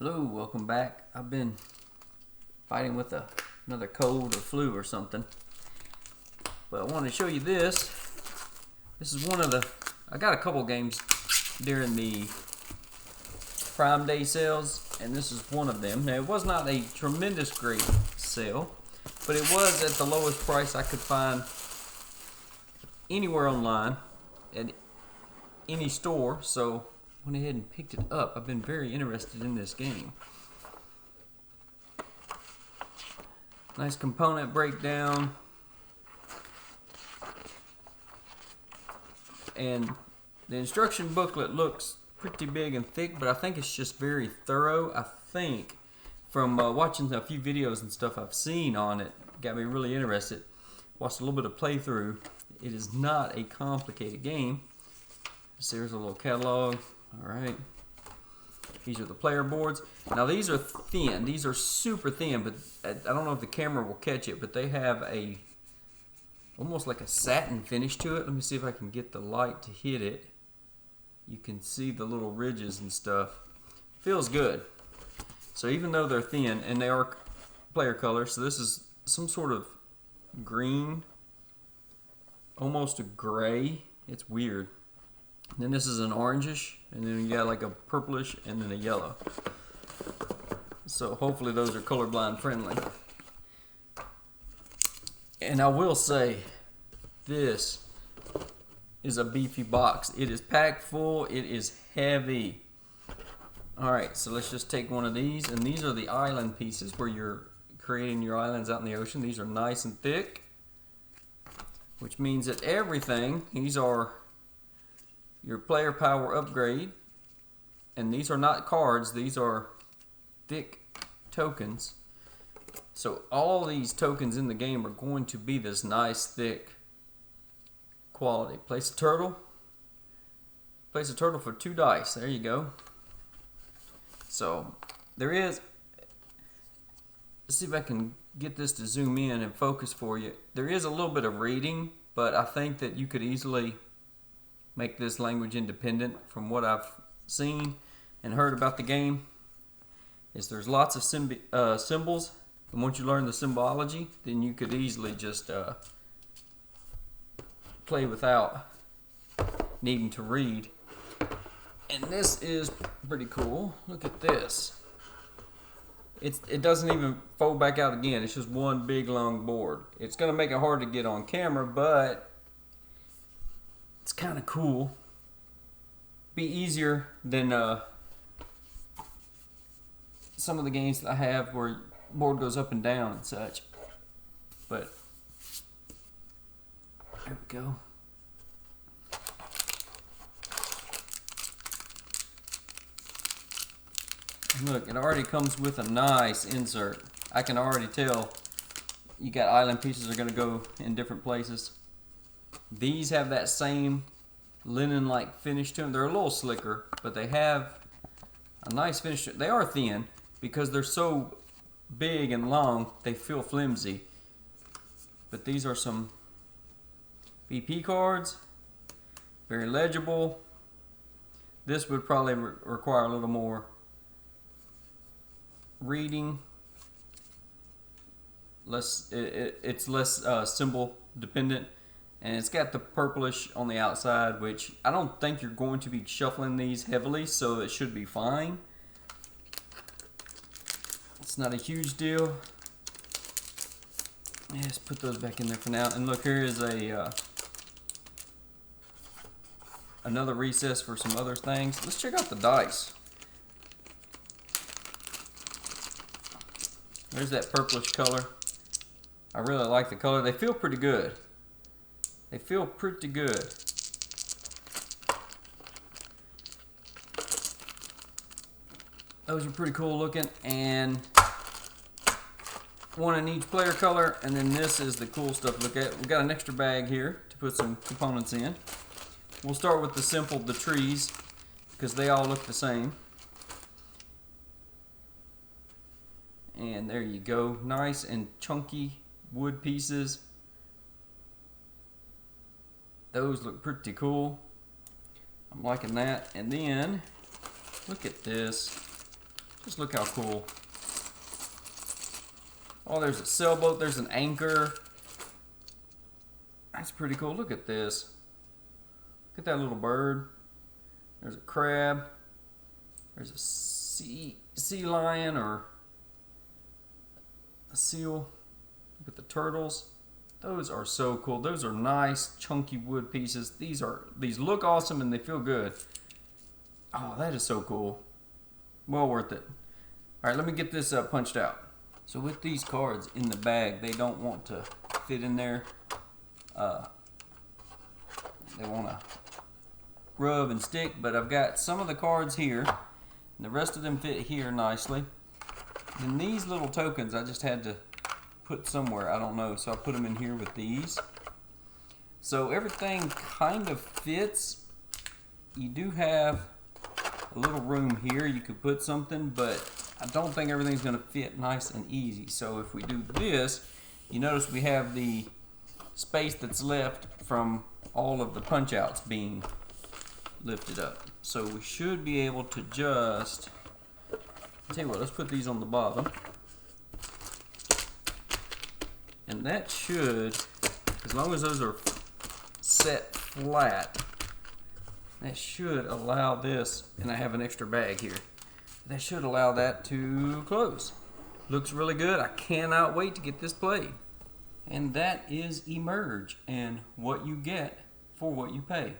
Hello, welcome back. I've been fighting with another cold or flu or something, but I wanted to show you this. This is one of I got a couple games during the Prime Day sales, and this is one of them. Now, it was not a tremendous great sale, but it was at the lowest price I could find anywhere online at any store, so went ahead and picked it up. I've been very interested in this game. Nice component breakdown. And the instruction booklet looks pretty big and thick, but I think it's just very thorough. I think from watching a few videos and stuff I've seen on it, got me really interested. Watched a little bit of playthrough. It is not a complicated game. So here's a little catalog. Alright, these are the player boards. Now these are thin, these are super thin, but I don't know if the camera will catch it, but they have almost like a satin finish to it. Let me see if I can get the light to hit it. You can see the little ridges and stuff. Feels good. So even though they're thin, and they are player colors, so this is some sort of green, almost a gray. It's weird. Then this is an orangish, and then you got like a purplish, and then a yellow. So hopefully those are colorblind friendly. And I will say, this is a beefy box. It is packed full. It is heavy. Alright, so let's just take one of these, and these are the island pieces where you're creating your islands out in the ocean. These are nice and thick, which means that everything, these are your player power upgrade, and these are not cards, these are thick tokens. So all these tokens in the game are going to be this nice thick quality. Place a turtle for 2 dice. There you go. So there is, let's see if I can get this to zoom in and focus for you. There is a little bit of reading, but I think that you could easily make this language independent. From what I've seen and heard about the game, is there's lots of symbols, and once you learn the symbology, then you could easily just play without needing to read. And this is pretty cool. Look at this. It doesn't even fold back out again. It's just one big long board. It's going to make it hard to get on camera, but it's kind of cool. Be easier than some of the games that I have where board goes up and down and such. But there we go. And look, it already comes with a nice insert. I can already tell you got island pieces are going to go in different places. These have that same linen-like finish to them. They're a little slicker, but they have a nice finish. They are thin because they're so big and long, they feel flimsy. But these are some BP cards, very legible. This would probably require a little more reading. It's less symbol dependent. And it's got the purplish on the outside, which I don't think you're going to be shuffling these heavily, so it should be fine. It's not a huge deal. Yeah, let's put those back in there for now. And look, here is another recess for some other things. Let's check out the dice. There's that purplish color. I really like the color. They feel pretty good. They feel pretty good. Those are pretty cool looking, and one in each player color, and then this is the cool stuff to look at. We've got an extra bag here to put some components in. We'll start with the trees, because they all look the same. And there you go, nice and chunky wood pieces. Those look pretty cool. I'm liking that. And then, look at this. Just look how cool. Oh, there's a sailboat, there's an anchor. That's pretty cool. Look at this. Look at that little bird. There's a crab. There's a sea lion or a seal. Look at the turtles. Those are so cool. Those are nice chunky wood pieces. These look awesome and they feel good. Oh, that is so cool. Well worth it. All right, let me get this punched out. So with these cards in the bag, they don't want to fit in there. They want to rub and stick, but I've got some of the cards here, and the rest of them fit here nicely. And these little tokens I just had to put somewhere, I don't know, so I put them in here with these. So everything kind of fits. You do have a little room here you could put something, but I don't think everything's going to fit nice and easy. So if we do this, you notice we have the space that's left from all of the punch outs being lifted up. So we should be able to just, tell you what, let's put these on the bottom. And that should, as long as those are set flat, that should allow this, and I have an extra bag here, that should allow that to close. Looks really good. I cannot wait to get this played. And that is Emerge and what you get for what you pay.